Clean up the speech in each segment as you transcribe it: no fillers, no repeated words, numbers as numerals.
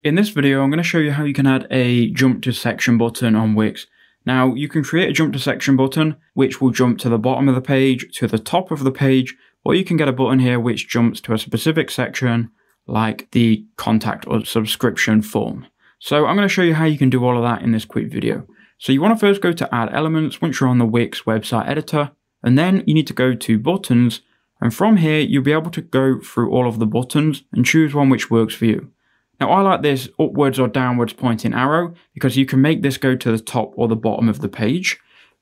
In this video, I'm going to show you how you can add a jump to section button on Wix. Now, you can create a jump to section button, which will jump to the bottom of the page, to the top of the page, or you can get a button here which jumps to a specific section, like the contact or subscription form. So I'm going to show you how you can do all of that in this quick video. So you want to first go to add elements once you're on the Wix website editor, and then you need to go to buttons. And from here, you'll be able to go through all of the buttons and choose one which works for you. Now, I like this upwards or downwards pointing arrow because you can make this go to the top or the bottom of the page,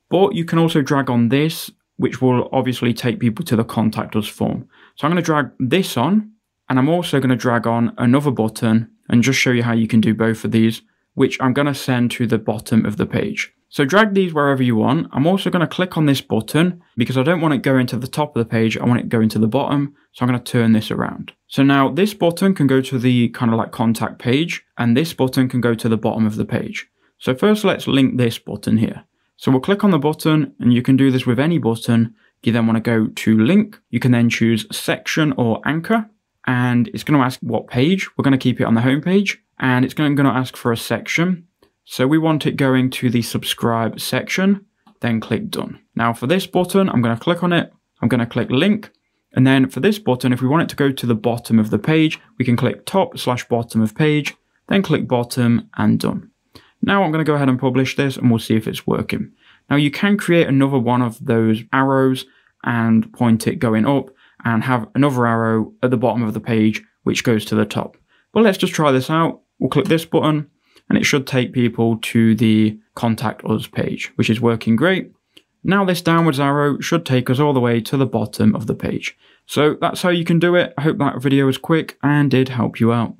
but you can also drag on this, which will obviously take people to the contact us form. So I'm going to drag this on, and I'm also going to drag on another button and just show you how you can do both of these, which I'm going to send to the bottom of the page. So drag these wherever you want. I'm also going to click on this button because I don't want it going to the top of the page. I want it going to the bottom. So I'm going to turn this around. So now this button can go to the kind of like contact page, and this button can go to the bottom of the page. So first let's link this button here. So we'll click on the button, and you can do this with any button. You then want to go to link. You can then choose section or anchor, and it's going to ask what page. We're going to keep it on the home page, and it's going to ask for a section. So we want it going to the subscribe section, then click done. Now for this button, I'm going to click on it. I'm going to click link. And then for this button, if we want it to go to the bottom of the page, we can click top/bottom of page, then click bottom and done. Now I'm going to go ahead and publish this and we'll see if it's working. Now you can create another one of those arrows and point it going up and have another arrow at the bottom of the page, which goes to the top. But let's just try this out. We'll click this button, and it should take people to the contact us page, which is working great. Now this downwards arrow should take us all the way to the bottom of the page. So that's how you can do it. I hope that video was quick and did help you out.